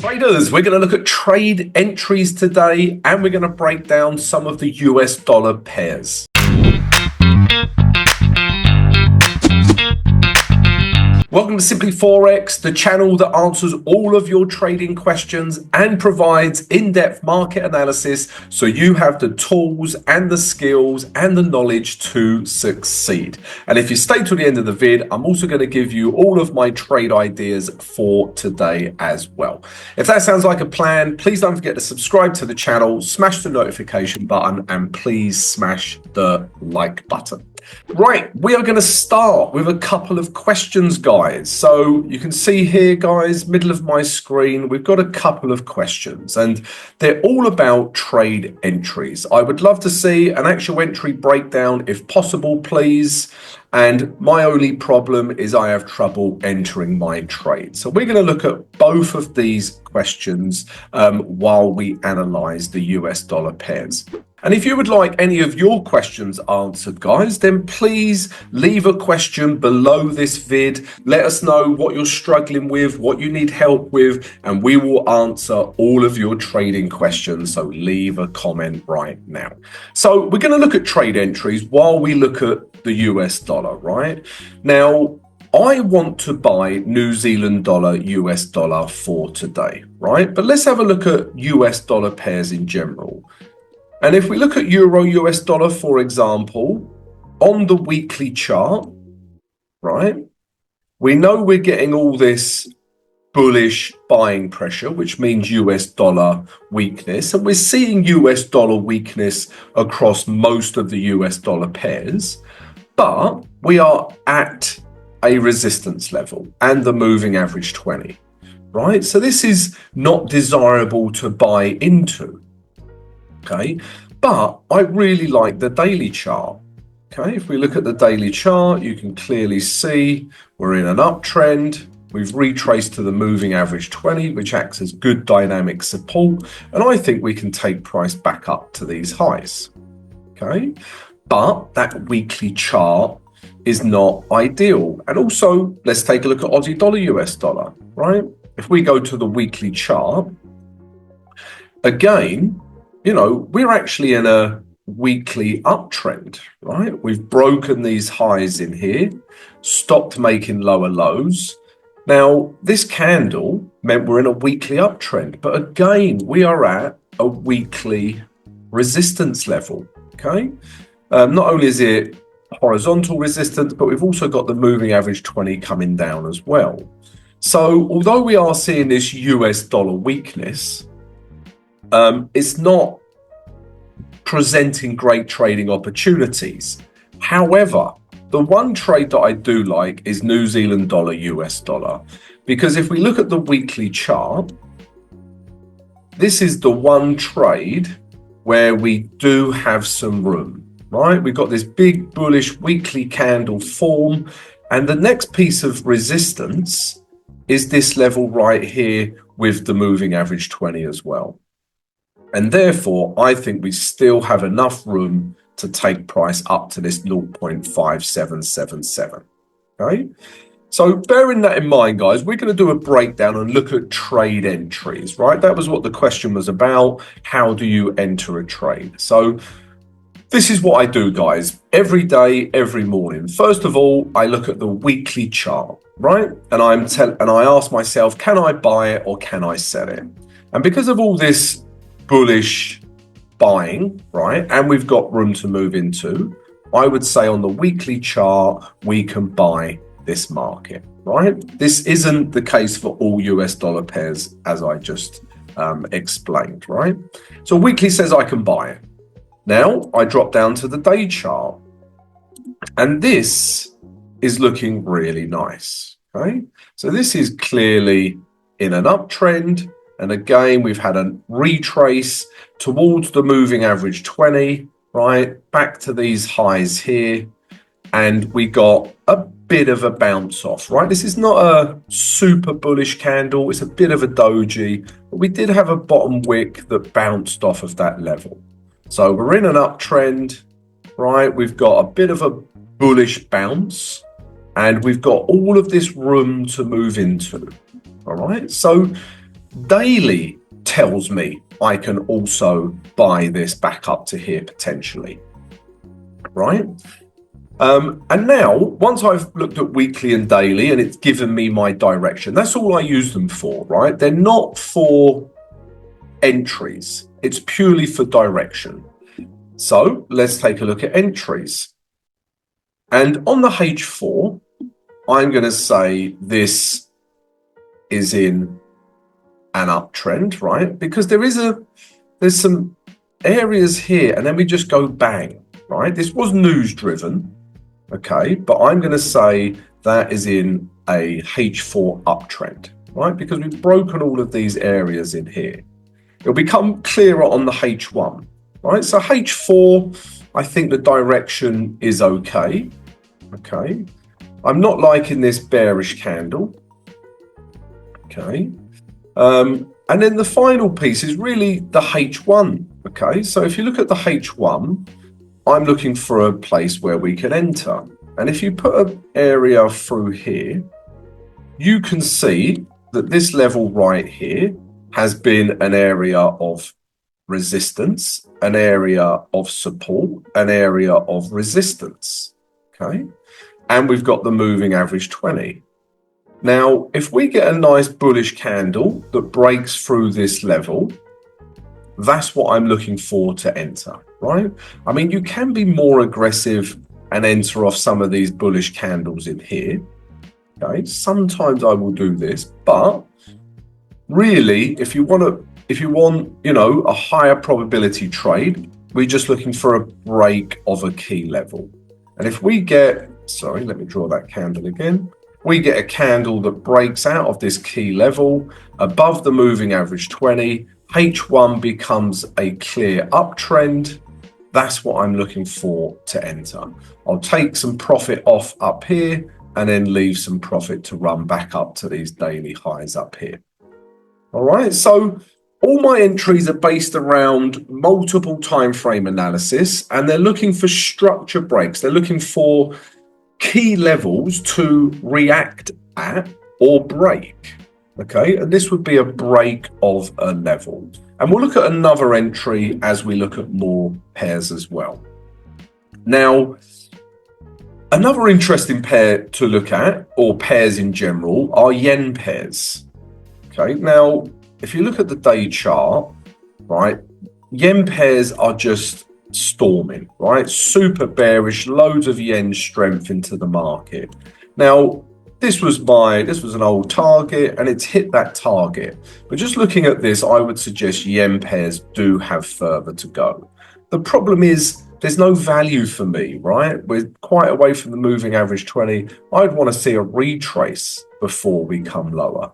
Traders, we're going to look at trade entries today, and we're going to break down some of the US dollar pairs. Welcome to Simply Forex, the channel that answers all of your trading questions and provides in-depth market analysis so you have the tools and the skills and the knowledge to succeed. And if you stay to the end of the vid, I'm also going to give you all of my trade ideas for today as well. If that sounds like a plan, please don't forget to subscribe to the channel, smash the notification button, and please smash the like button. Right, we are going to start with a couple of questions, guys. So you can see here, guys, middle of my screen, we've got a couple of questions and they're all about trade entries. I would love to see an actual entry breakdown if possible, please. And my only problem is I have trouble entering my trade. So we're going to look at both of these questions while we analyze the US dollar pairs. And if you would like any of your questions answered, guys, then please leave a question below this vid. Let us know what you're struggling with, what you need help with, and we will answer all of your trading questions. So leave a comment right now. So we're going to look at trade entries while we look at the US dollar, right? Now, I want to buy New Zealand dollar, US dollar for today, right? But let's have a look at US dollar pairs in general. And if we look at Euro US dollar, for example, on the weekly chart, right, we know we're getting all this bullish buying pressure, which means US dollar weakness. And we're seeing US dollar weakness across most of the US dollar pairs, but we are at a resistance level and the moving average 20, right? So this is not desirable to buy into. Okay, but I really like the daily chart. Okay, if we look at the daily chart, you can clearly see we're in an uptrend. We've retraced to the moving average 20, which acts as good dynamic support. And I think we can take price back up to these highs. Okay, but that weekly chart is not ideal. And also, let's take a look at Aussie dollar, US dollar, right? If we go to the weekly chart, again, you know, we're actually in a weekly uptrend, right? We've broken these highs in here, stopped making lower lows. Now, this candle meant we're in a weekly uptrend, but again, we are at a weekly resistance level, okay? Not only is it horizontal resistance, but we've also got the moving average 20 coming down as well. So although we are seeing this US dollar weakness, it's not presenting great trading opportunities. However, the one trade that I do like is New Zealand dollar, US dollar, because if we look at the weekly chart, this is the one trade where we do have some room, right? We've got this big bullish weekly candle form, and the next piece of resistance is this level right here with the moving average 20 as well. And therefore, I think we still have enough room to take price up to this 0.5777. Okay? So bearing that in mind, guys, we're going to do a breakdown and look at trade entries, right? That was what the question was about. How do you enter a trade? So this is what I do, guys, every day, every morning. First of all, I look at the weekly chart, right? And I ask myself, can I buy it or can I sell it? And because of all this bullish buying, right, and we've got room to move into, I would say on the weekly chart we can buy this market, right? This isn't the case for all US dollar pairs, as I just explained, right? So weekly says I can buy it. Now I drop down to the day chart, and this is looking really nice. Okay, so this is clearly in an uptrend. And again, we've had a retrace towards the moving average 20, right? Back to these highs here. And we got a bit of a bounce off, right? This is not a super bullish candle. It's a bit of a doji. But we did have a bottom wick that bounced off of that level. So we're in an uptrend, right? We've got a bit of a bullish bounce. And we've got all of this room to move into, all right? So Daily tells me I can also buy this back up to here potentially, right? And now, once I've looked at weekly and daily and it's given me my direction, that's all I use them for, right? They're not for entries. It's purely for direction. So let's take a look at entries. And on the H4, I'm going to say this is in an uptrend, right? Because there's some areas here, and then we just go bang, right? This was news driven, okay? But I'm going to say that is in a H4 uptrend, right? Because we've broken all of these areas in here. It'll become clearer on the H1, right? So H4, I think the direction is okay. Okay. I'm not liking this bearish candle. Okay. And then the final piece is really the H1. Okay. So if you look at the H1, I'm looking for a place where we can enter. And if you put an area through here, you can see that this level right here has been an area of resistance, an area of support, an area of resistance. Okay. And we've got the moving average 20. Now, if we get a nice bullish candle that breaks through this level, that's what I'm looking for to enter, right? I mean, you can be more aggressive and enter off some of these bullish candles in here. Okay. Sometimes I will do this, but really, if you want, you know, a higher probability trade, we're just looking for a break of a key level. And if we get, sorry, let me draw that candle again. We get a candle that breaks out of this key level above the moving average 20, H1 becomes a clear uptrend. That's what I'm looking for to enter. I'll take some profit off up here and then leave some profit to run back up to these daily highs up here. All right, so all my entries are based around multiple time frame analysis, and they're looking for structure breaks. They're looking for key levels to react at or break. Okay, and this would be a break of a level. And we'll look at another entry as we look at more pairs as well. Now, another interesting pair to look at, or pairs in general, are yen pairs. Okay, now, if you look at the day chart, right, yen pairs are just storming, right? Super bearish, loads of yen strength into the market. Now, this was an old target and it's hit that target. But just looking at this, I would suggest yen pairs do have further to go. The problem is there's no value for me, right? We're quite away from the moving average 20. I'd want to see a retrace before we come lower,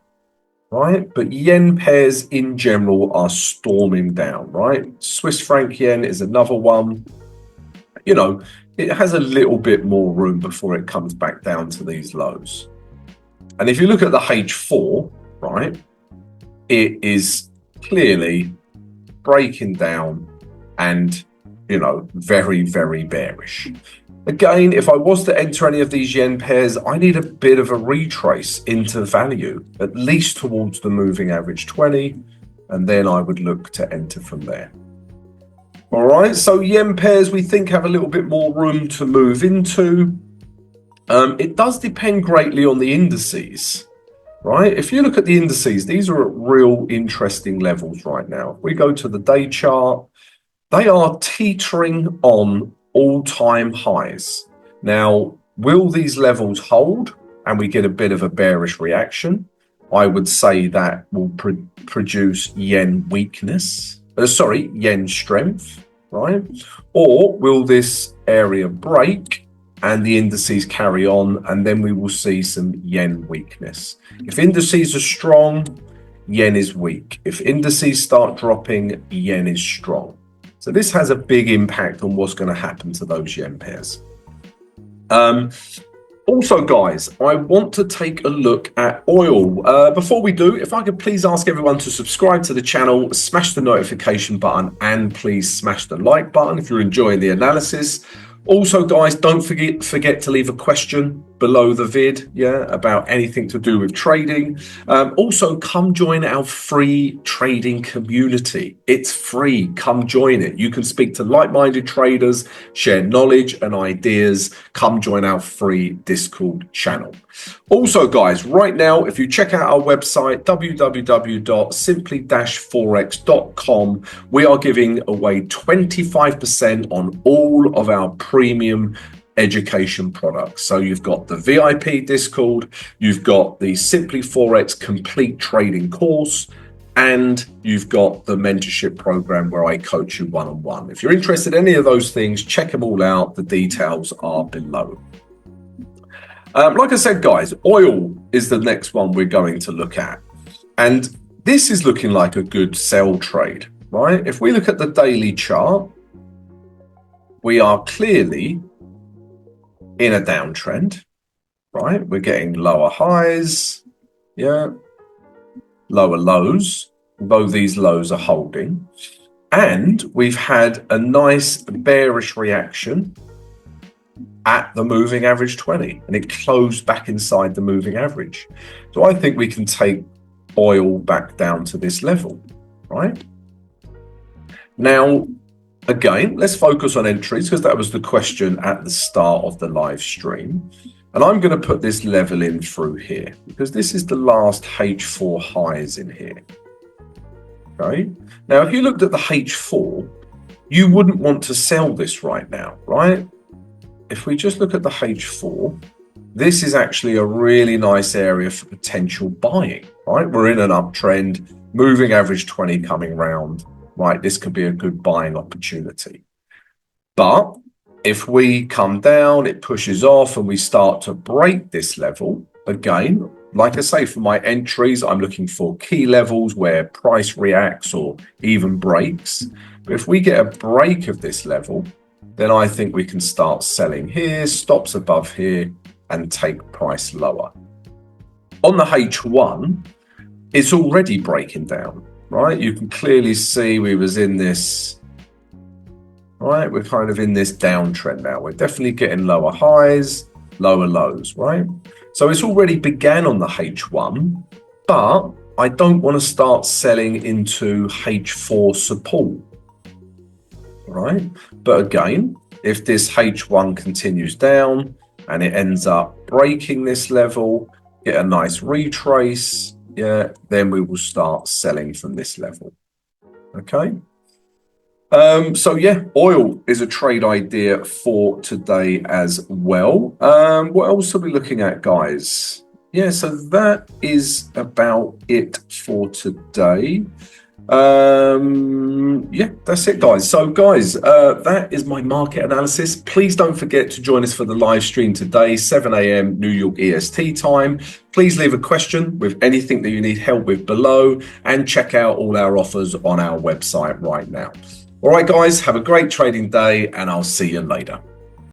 right? But yen pairs in general are storming down, right? Swiss franc yen is another one. You know, it has a little bit more room before it comes back down to these lows. And if you look at the H4, right, it is clearly breaking down and, you know, very, very bearish. Again, if I was to enter any of these yen pairs, I need a bit of a retrace into value, at least towards the moving average 20, and then I would look to enter from there. All right, so yen pairs we think have a little bit more room to move into. It does depend greatly on the indices, right? If you look at the indices, these are at real interesting levels right now. If we go to the day chart, they are teetering on all-time highs. Now, will these levels hold and we get a bit of a bearish reaction? I would say that will produce yen weakness, yen strength, right? Or will this area break and the indices carry on, and then we will see some yen weakness? If indices are strong, yen is weak. If indices start dropping, yen is strong. So this has a big impact on what's going to happen to those yen pairs. Also, guys, I want to take a look at oil. Before we do, if I could please ask everyone to subscribe to the channel, smash the notification button, and please smash the like button if you're enjoying the analysis. Also, guys, don't forget to leave a question below the vid, yeah, about anything to do with trading. Also, come join our free trading community. It's free. Come join it. You can speak to like-minded traders, share knowledge and ideas. Come join our free Discord channel. Also, guys, right now, if you check out our website, www.simply-forex.com, we are giving away 25% on all of our premium education products. So you've got the VIP Discord, you've got the Simply Forex Complete Trading Course, and you've got the mentorship program where I coach you one-on-one. If you're interested in any of those things, check them all out. The details are below. Like I said, guys, oil is the next one we're going to look at. And this is looking like a good sell trade, right? If we look at the daily chart, we are clearly in a downtrend, right? We're getting lower highs, yeah, lower lows, although these lows are holding. And we've had a nice bearish reaction at the moving average 20, and it closed back inside the moving average. So I think we can take oil back down to this level, right? Now, again, let's focus on entries because that was the question at the start of the live stream. And I'm going to put this level in through here because this is the last H4 highs in here. Okay. Now, if you looked at the H4, you wouldn't want to sell this right now, right? If we just look at the H4, this is actually a really nice area for potential buying, right? We're in an uptrend, moving average 20 coming round, right? This could be a good buying opportunity. But if we come down, it pushes off and we start to break this level, again, like I say, for my entries, I'm looking for key levels where price reacts or even breaks. But if we get a break of this level, then I think we can start selling here, stops above here, and take price lower. On the H1, it's already breaking down, right? You can clearly see we was in this, right? We're kind of in this downtrend now. We're definitely getting lower highs, lower lows, right? So it's already began on the H1, but I don't want to start selling into H4 support, right? But again, if this H1 continues down and it ends up breaking this level, get a nice retrace, yeah, then we will start selling from this level. Okay. So yeah, oil is a trade idea for today as well. What else are we looking at, guys? Yeah, so that is about it for today. Yeah, that's it, guys. So guys, that is my market analysis. Please don't forget to join us for the live stream today, 7 a.m. New York EST time. Please leave a question with anything that you need help with below, and check out all our offers on our website right now. All right, guys, have a great trading day, and I'll see you later.